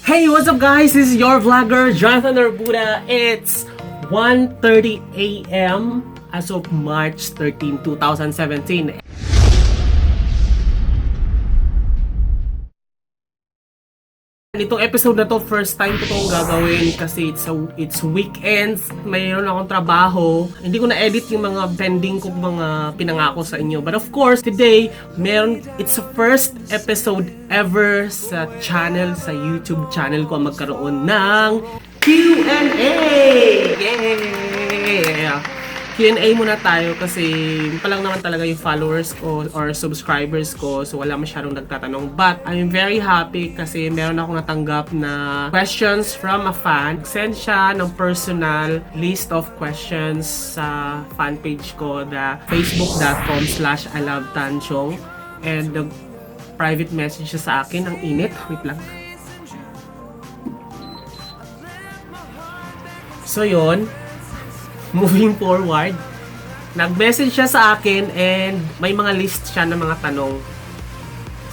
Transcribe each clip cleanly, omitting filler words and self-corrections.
Hey, what's up guys? This is your vlogger, Jonathan Orbuda. It's 1:30 a.m. as of March 13, 2017. Itong episode na to, first time ko itong gagawin kasi it's weekends, mayroon akong trabaho. Hindi ko na-edit yung mga pending kong mga pinangako sa inyo. But of course, today, it's the first episode ever sa channel, sa YouTube channel ko magkaroon ng Q&A! Yeah! Q&A muna tayo kasi pa lang naman talaga yung followers ko or subscribers ko, so wala masyadong nagtatanong. But I'm very happy kasi meron akong natanggap na questions from a fan. Send siya ng personal list of questions sa fan page ko, the facebook.com/ilovetanchong, and the private message siya sa akin. Ang init, wait lang. So yun, moving forward, nag-message siya sa akin and may mga list siya ng mga tanong.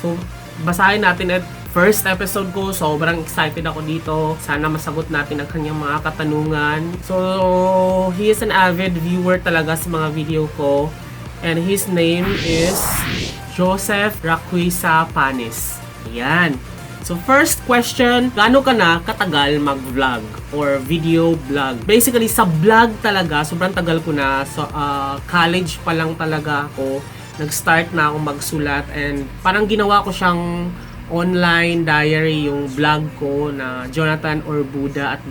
So, basahin natin at first episode ko. Sobrang excited ako dito. Sana masagot natin ang kanyang mga katanungan. So, he is an avid viewer talaga sa mga video ko. And his name is Joseph Raquisa Panis. Ayan. So first question, gaano ka na katagal mag-vlog or video vlog? Basically sa vlog talaga, sobrang tagal ko na. So college pa lang talaga ako, nag-start na ako magsulat and parang ginawa ko siyang online diary yung vlog ko na Jonathan Orbuda at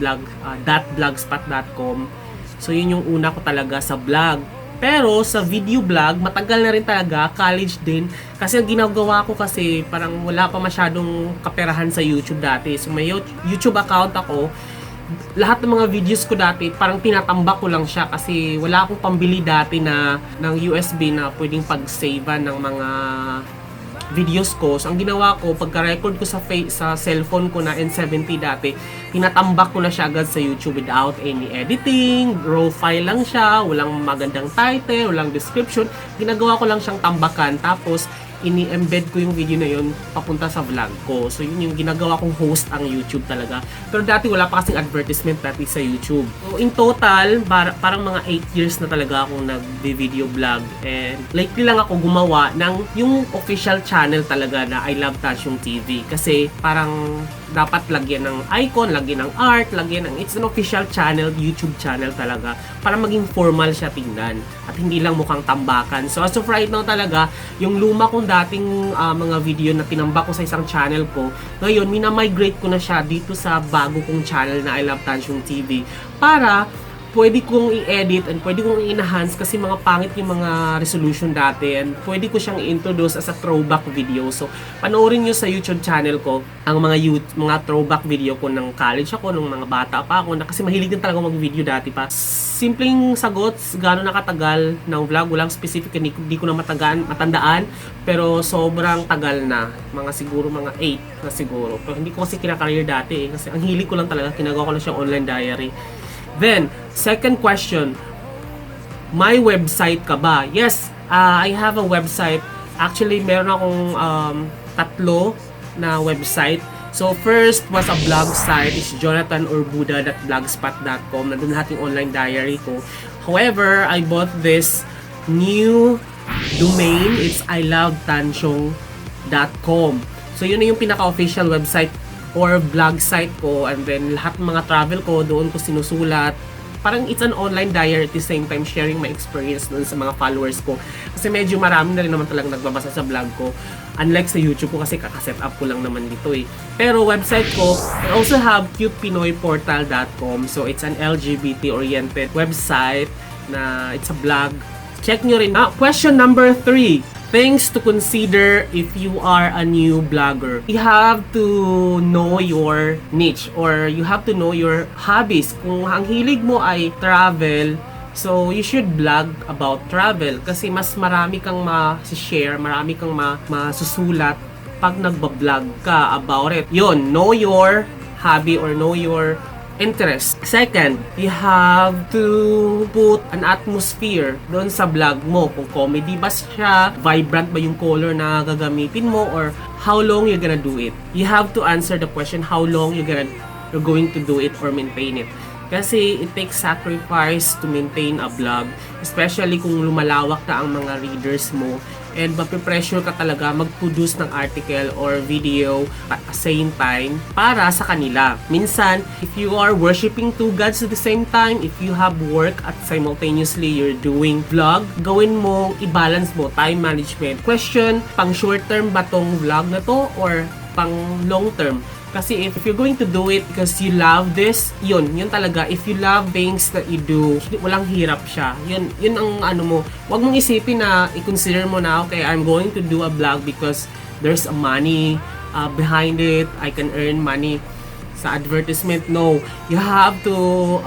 blogspot.com. So yun yung una ko talaga sa vlog. Pero sa video vlog, matagal na rin talaga, college din. Kasi ang ginagawa ko kasi parang wala pa masyadong kaperahan sa YouTube dati. So may YouTube account ako. Lahat ng mga videos ko dati, parang tinatambak ko lang siya kasi wala akong pambili dati ng USB na pwedeng pag-save ng mga videos ko. So ang ginawa ko, pagka-record ko sa cellphone ko na N70 dati, tinatambak ko na siya agad sa YouTube without any editing, raw file lang siya, walang magandang title, walang description. Ginagawa ko lang siyang tambakan, tapos ini-embed ko yung video na yun papunta sa vlog ko. So yun yung ginagawa kong host ang YouTube talaga. Pero dati wala pa kasing advertisement dati sa YouTube. So in total, parang mga 8 years na talaga akong nag-video vlog. And lately lang ako gumawa ng yung official channel talaga na I Love Tanchong TV. Kasi parang dapat lagyan ng icon, lagyan ng art, lagyan ng it's an official channel, YouTube channel talaga, para maging formal siya tingnan at hindi lang mukhang tambakan. So as of right now talaga, yung luma kong dating mga video na tinambak ko sa isang channel ko, ngayon minamigrate ko na siya dito sa bago kong channel na I Love Tanchong TV para pwede kong i-edit and pwede kong i-enhance kasi mga pangit yung mga resolution dati, and pwede ko siyang i-introduce as a throwback video. So, panoorin nyo sa YouTube channel ko ang mga throwback video ko ng college ako, nung mga bata pa ako, kasi mahilig din talaga mag-video dati pa. Simpleng sagot, gano'n nakatagal ng vlog, walang specific, hindi ko na matandaan, pero sobrang tagal na, siguro mga 8 na siguro. Pero hindi ko kasi kinakareer dati kasi ang hilig ko lang talaga, kinagawa ko lang siyang online diary. Then, second question, may website ka ba? Yes, I have a website. Actually, meron akong tatlo na website. So, first was a blog site. It's jonathanorbuda.blogspot.com. Nandun lahat yung online diary ko. However, I bought this new domain. It's ilovetanchong.com. So, yun na yung pinaka-official website or blog site ko, and then lahat ng mga travel ko doon ko sinusulat. Parang it's an online diary at the same time sharing my experience doon sa mga followers ko. Kasi medyo marami na rin naman talagang nagbabasa sa vlog ko. Unlike sa YouTube ko kasi kakaset up ko lang naman dito eh. Pero website ko, I also have cutepinoyportal.com. So it's an LGBT-oriented website na it's a blog. Check nyo rin. Question number 3. Things to consider if you are a new blogger. You have to know your niche or you have to know your hobbies. Kung ang hilig mo ay travel, so you should blog about travel kasi mas marami kang ma-share, marami kang masusulat pag nagbablog ka about it. Yun, know your hobby or know your interest. Second, you have to put an atmosphere doon sa vlog mo. Kung comedy ba siya, vibrant ba yung color na gagamitin mo, or how long you're gonna do it. You have to answer the question how long you're going to do it or maintain it. Kasi it takes sacrifice to maintain a vlog, especially kung lumalawak na ang mga readers mo and mapipressure ka talaga mag-produce ng article or video at the same time para sa kanila. Minsan, if you are worshiping two gods at the same time, if you have work at simultaneously you're doing vlog, gawin mo, i-balance mo, time management. Question, pang short term ba tong vlog na to or pang long term? Kasi if you're going to do it because you love this, yun talaga. If you love things that you do, walang hirap siya. Yun ang ano mo. Huwag mong isipin na i-consider mo na, okay, I'm going to do a vlog because there's a money behind it. I can earn money sa advertisement. No. You have to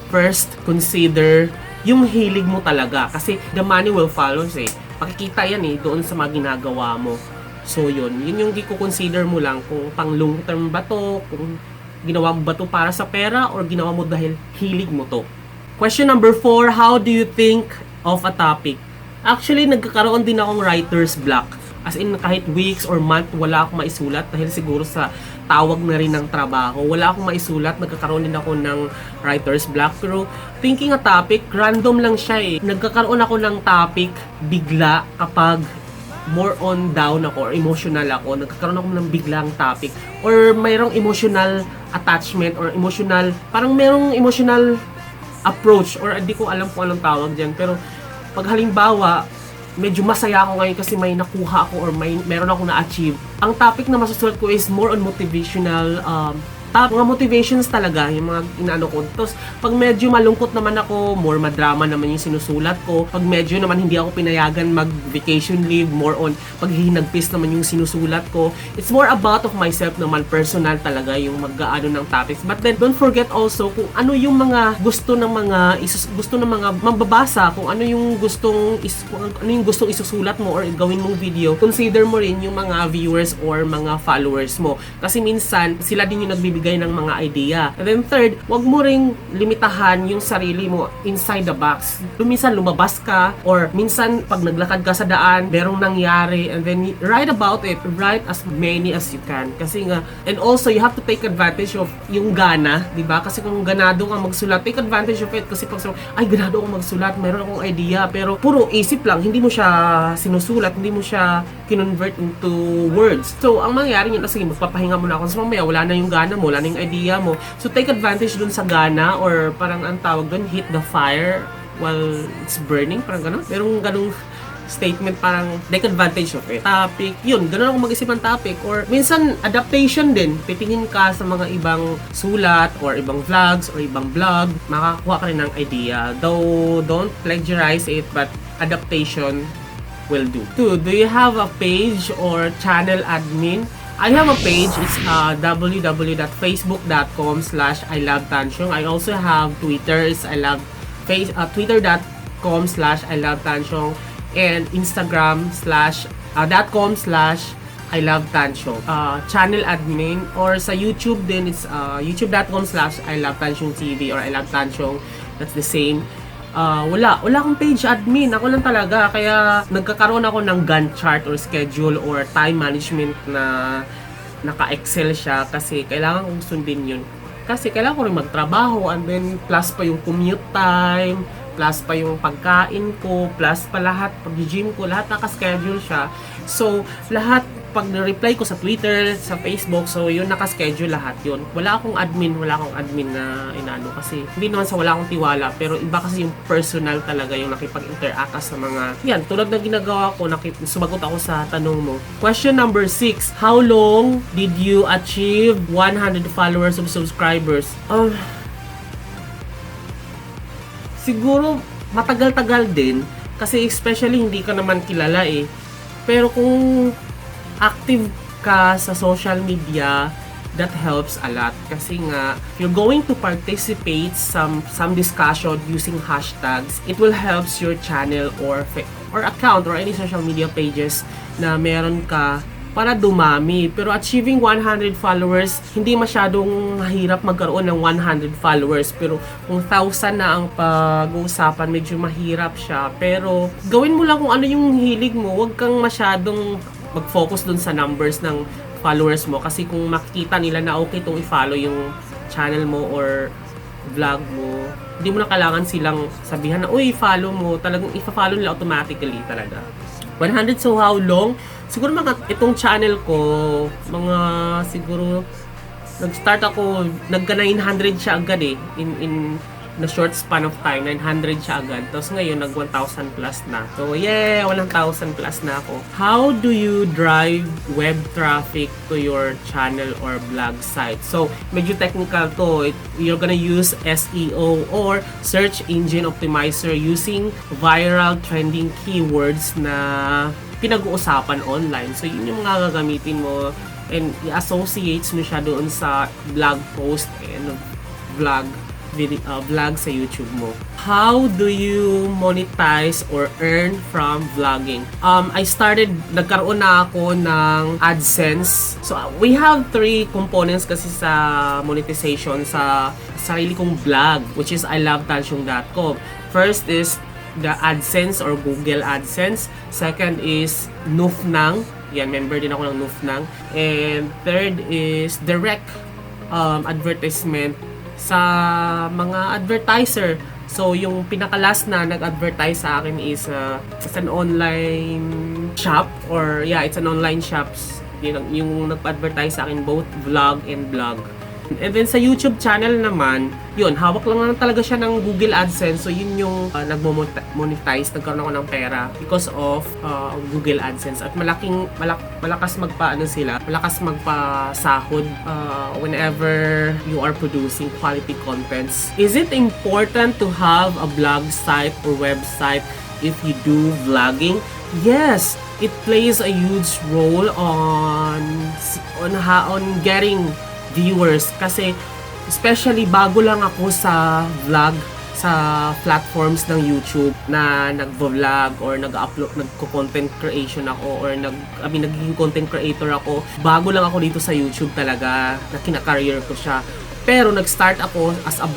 first consider yung hilig mo talaga. Kasi the money will follow eh. Pakikita yan doon sa mga ginagawa mo. So yun yung i-consider mo lang kung pang long term ba to, kung ginawa mo ba to para sa pera or ginawa mo dahil hilig mo to. Question number 4, how do you think of a topic? Actually, nagkakaroon din akong writer's block. As in, kahit weeks or month, wala akong maisulat dahil siguro sa tawag na rin ng trabaho. Wala akong maisulat, nagkakaroon din ako ng writer's block. Pero thinking a topic, random lang siya eh. Nagkakaroon ako ng topic bigla kapag more on down ako or emotional ako, nagkakaroon ako ng biglang topic or mayroong emotional attachment or emotional, parang mayroong emotional approach or hindi ko alam kung anong tawag dyan, pero pag halimbawa medyo masaya ako ngayon kasi may nakuha ako or meron ako na-achieve, ang topic na masusulat ko is more on motivational mga motivations talaga, yung mga inaano ko. Tapos, pag medyo malungkot naman ako, more madrama naman yung sinusulat ko. Pag medyo naman hindi ako pinayagan mag-vacation leave, more on paghihinagpis naman yung sinusulat ko. It's more about of myself naman, personal talaga yung mag-aano ng topics. But then, don't forget also kung ano yung mga gusto ng mga mambabasa, kung ano yung gustong isusulat mo or gawin mong video. Consider mo rin yung mga viewers or mga followers mo. Kasi minsan, sila din yung nagbibigay ng mga idea. And then third, wag mo ring limitahan yung sarili mo inside the box. Minsan lumabas ka or minsan pag naglakad ka sa daan, merong nangyari and then write about it. Write as many as you can. Kasi nga, and also you have to take advantage of yung gana, di ba? Kasi kung ganado ka magsulat, take advantage of it kasi pag ay ganado ako magsulat, meron akong idea, pero puro isip lang, hindi mo siya sinusulat, hindi mo siya kinonvert into words. So, ang mangyayari nyo, sige, magpapahinga mo na ako. So, mamaya, wala na yung gana mo, wala na yung idea mo. So, take advantage dun sa gana or parang ang tawag dun, hit the fire while it's burning. Parang gano'n. Merong ganong statement, parang take advantage of it. Topic, yun, gano'n ako mag-isip ng topic. Or minsan, adaptation din. Titingin ka sa mga ibang sulat or ibang vlogs or ibang blog. Makakuha ka rin ng idea. Though, don't plagiarize it, but adaptation will do. 2. Do you have a page or channel admin? I have a page. It's www.facebook.com/ilovetansyong. I also have Twitter. It's twitter.com/ilovetansyong and Instagram.com/ilovetansyong. Channel admin or sa YouTube din, it's youtube.com/ilovetansyongtv or ilovetansyong. That's the same. Wala akong page admin. Ako lang talaga. Kaya nagkakaroon ako ng Gantt chart or schedule or time management na naka-Excel siya kasi kailangan kong sundin yun. Kasi kailangan ko rin magtrabaho and then plus pa yung commute time, plus pa yung pagkain ko, plus pa lahat, pag-gym ko, lahat naka-schedule siya. So, lahat pag na-reply ko sa Twitter, sa Facebook, so yun, naka-schedule lahat yun. Wala akong admin na inano kasi hindi naman sa wala akong tiwala, pero iba kasi yung personal talaga yung nakipag-interact sa mga, yan, tulad ng ginagawa ko, sumagot ako sa tanong mo. Question number 6, how long did you achieve 100 followers of subscribers? Siguro, matagal-tagal din, kasi especially hindi ka naman kilala eh. Pero kung active ka sa social media, that helps a lot. Kasi nga, if you're going to participate some discussion using hashtags, it will helps your channel or account or any social media pages na meron ka para dumami. Pero achieving 100 followers, hindi masyadong mahirap magkaroon ng 100 followers. Pero kung 1,000 na ang pag-uusapan, medyo mahirap siya. Pero gawin mo lang kung ano yung hilig mo. Huwag kang masyadong mag-focus dun sa numbers ng followers mo. Kasi kung makikita nila na okay itong i-follow yung channel mo or vlog mo, hindi mo na kailangan silang sabihan na, uy, follow mo. Talagang i-follow nila automatically talaga. 100, so how long? Siguro itong channel ko, mga siguro, nag-start ako, nagka 900 siya agad eh, in a short span of time, 900 siya agad. Tapos ngayon, nag 1,000 plus na. So yeah, 1,000 plus na ako. How do you drive web traffic to your channel or blog site? So, medyo technical to. You're gonna use SEO or Search Engine Optimizer using viral trending keywords na pinag-uusapan online. So, yun yung mga gagamitin mo and i-associates mo siya doon sa blog post and vlog sa YouTube mo. How do you monetize or earn from vlogging? Nagkaroon na ako ng AdSense. So, we have 3 components kasi sa monetization sa sarili kong vlog, which is ilovetansyong.com. First is the AdSense or Google AdSense. Second is Nufnang. Yan, member din ako ng Nufnang. And third is direct advertisement sa mga advertiser. So, yung pinaka-last na nag-advertise sa akin is it's an online shop or it's an online shops. Yung nag-advertise sa akin both vlog and blog. And then sa YouTube channel naman, yun, hawak lang naman talaga siya ng Google AdSense. So yun yung nagmo-monetize, nagkaroon ako ng pera because of Google AdSense. At malakas magpasahod whenever you are producing quality contents. Is it important to have a blog site or website if you do vlogging? Yes, it plays a huge role on getting viewers kasi especially bago lang ako sa vlog sa platforms ng YouTube na nagvo-vlog or nagko-content creation ako or naging content creator ako. Bago lang ako dito sa YouTube talaga na kina-career ko siya. Pero nag-start ako as a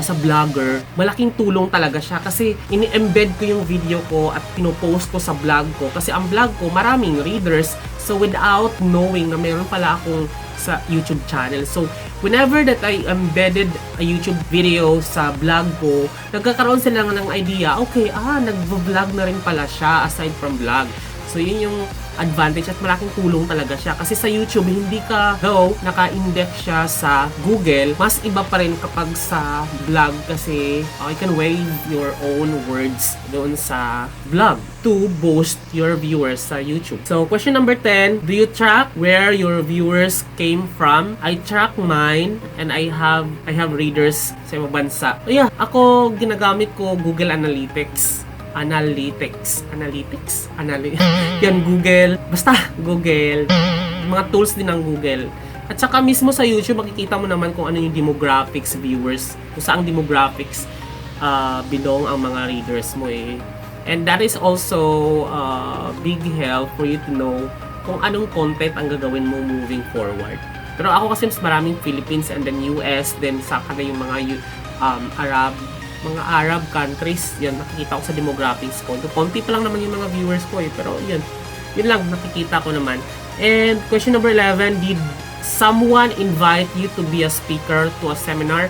sa vlogger. Malaking tulong talaga siya kasi ini-embed ko yung video ko at pinopost ko sa vlog ko. Kasi ang vlog ko, maraming readers. So without knowing na meron pala akong sa YouTube channel. So whenever that I embedded a YouTube video sa vlog ko, nagkakaroon sila ng idea, okay, nagvo-vlog na rin pala siya aside from vlog. So yun yung advantage at malaking tulong talaga siya. Kasi sa YouTube, hindi ka, though, naka-index siya sa Google, mas iba pa rin kapag sa vlog kasi you can wave your own words doon sa vlog to boost your viewers sa YouTube. So, question number 10, do you track where your viewers came from? I track mine and I have readers sa ibang bansa. So, yeah, ako ginagamit ko Google Analytics. Yan, Google. Basta, Google. Mga tools din ng Google. At saka mismo sa YouTube, makikita mo naman kung ano yung demographics, viewers. Kung saang demographics belong ang mga readers mo eh. And that is also big help for you to know kung anong content ang gagawin mo moving forward. Pero ako kasi mas maraming Philippines and then US, then saka na yung mga Arab countries, yan, nakikita ko sa demographics ko. Konti pa lang naman yung mga viewers ko eh, pero yun lang, nakikita ko naman. And question number 11, did someone invite you to be a speaker to a seminar?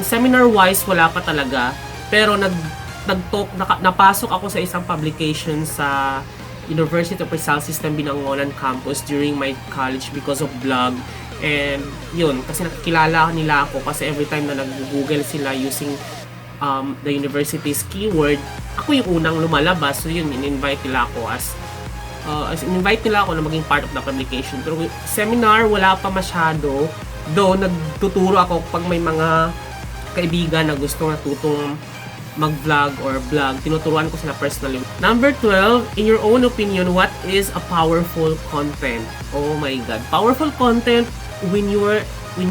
Seminar-wise, wala pa talaga. Pero napasok ako sa isang publication sa University of Rizal System Binangonan campus during my college because of blog. And yun, kasi nakikilala nila ako kasi every time na nag-google sila using the university's keyword, ako yung unang lumalabas. So yun, in-invite nila ako in-invite nila ako na maging part of the publication. Pero seminar, wala pa masyado. Though, nagtuturo ako pag may mga kaibigan na gusto natutong mag-vlog or vlog, tinuturuan ko sila personally. Number 12, in your own opinion, what is a powerful content? Oh my God. Powerful content when you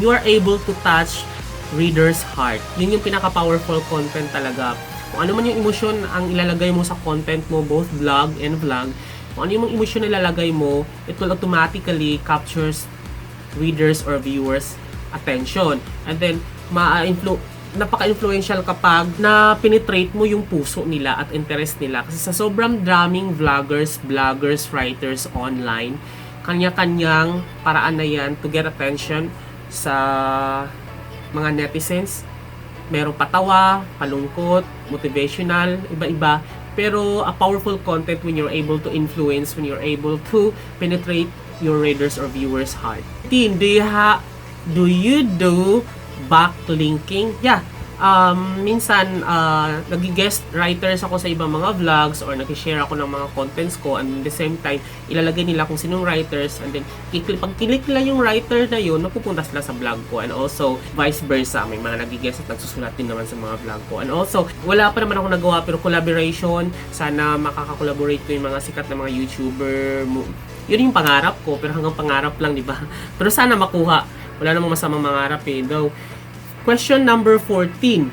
are able to touch reader's heart. Yun yung pinaka-powerful content talaga. Kung ano man yung emosyon ang ilalagay mo sa content mo, both vlog and vlog, Kung ano yung emotion na ilalagay mo, it will automatically captures readers or viewers attention. And then, napaka-influential kapag na-penetrate mo yung puso nila at interest nila. Kasi sa sobrang daming vloggers, bloggers, writers online, kanya-kanyang paraan na yan to get attention sa mga netizens. Merong patawa, palungkot, motivational, iba-iba. Pero a powerful content when you're able to influence, when you're able to penetrate your readers or viewers' heart. Do you do backlinking? Yeah. Minsan, nag-guest writers ako sa ibang mga vlogs or nag-share ako ng mga contents ko, and at the same time, ilalagay nila kung sinong writers, and then pag kilik nila yung writer na yun, napupunta sila sa vlog ko, and also vice versa, may mga nag-guest at nagsusulat din naman sa mga vlog ko. And also, wala pa naman ako nagawa, pero collaboration, sana makaka-collaborate ko yung mga sikat na mga YouTuber. Yun yung pangarap ko, pero hanggang pangarap lang, di ba? Pero sana makuha. Wala namang masamang mangarap eh. Though, question number 14.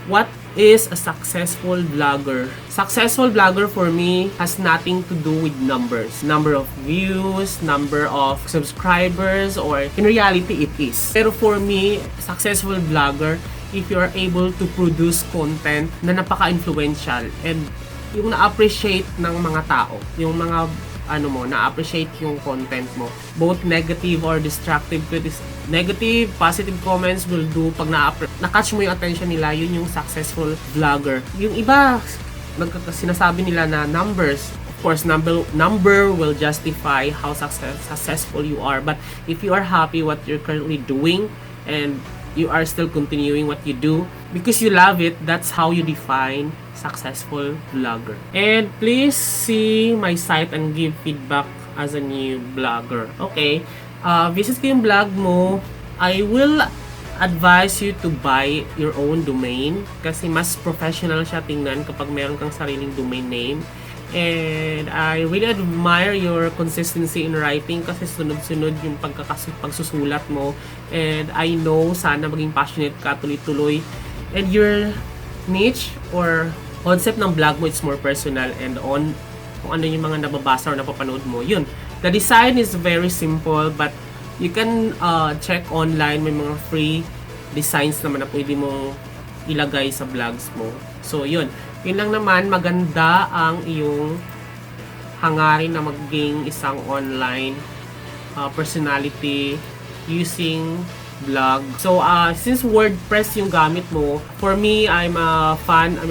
What is a successful vlogger? Successful vlogger for me has nothing to do with numbers. Number of views, number of subscribers, or in reality, it is. Pero for me, successful vlogger, if you are able to produce content na napaka-influential and yung na-appreciate ng mga tao, yung mga na-appreciate yung content mo. Both negative or destructive, negative, positive comments will do. Pag na-catch mo yung attention nila, yun yung successful vlogger. Yung iba, sinasabi nila na numbers. Of course, number will justify how successful you are. But if you are happy what you're currently doing and you are still continuing what you do because you love it, that's how you define successful vlogger. And please see my site and give feedback as a new vlogger. Okay, visit ko yung blog mo. I will advise you to buy your own domain kasi mas professional siya tingnan kapag meron kang sariling domain name. And I really admire your consistency in writing kasi sunod-sunod yung pagsusulat mo. And I know sana maging passionate ka tuloy-tuloy. And your niche or concept ng vlog mo, it's more personal and on kung ano yung mga nababasa or napapanood mo. Yun. The design is very simple but you can check online. May mga free designs naman na pwede mong ilagay sa vlogs mo. So, yun. Yun lang naman, maganda ang iyong hangarin na maging isang online personality using vlog. So, since WordPress yung gamit mo, for me, I'm a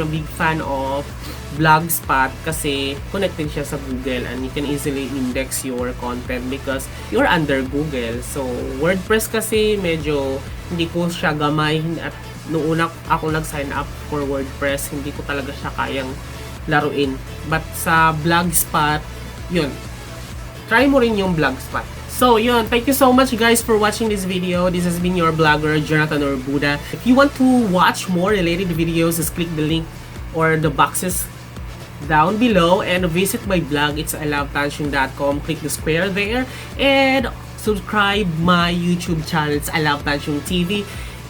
big fan of Blogspot kasi connected siya sa Google and you can easily index your content because you're under Google. So, WordPress kasi medyo hindi ko siya gamay at noong una ako nag-sign up for WordPress, hindi ko talaga siya kayang laruin. But sa Blogspot, yun. Try mo rin yung Blogspot. So, yun. Thank you so much guys for watching this video. This has been your blogger, Jonathan Orbuda. If you want to watch more related videos, just click the link or the boxes down below and visit my blog. It's ilovetansyong.com. Click the square there and subscribe my YouTube channel. It's I Love Tansyong TV.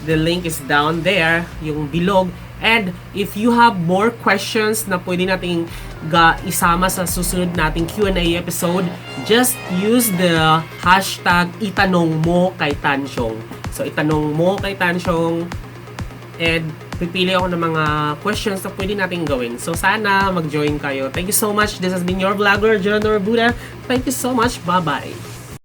The link is down there, yung bilog. And if you have more questions na pwede nating isama sa susunod nating Q&A episode, just use the hashtag itanong mo kay Tansyong. So, itanong mo kay Tansyong and pipili ako ng mga questions na pwede nating gawin. So, sana mag-join kayo. Thank you so much. This has been your vlogger, Jonathan Orbuda. Thank you so much. Bye-bye.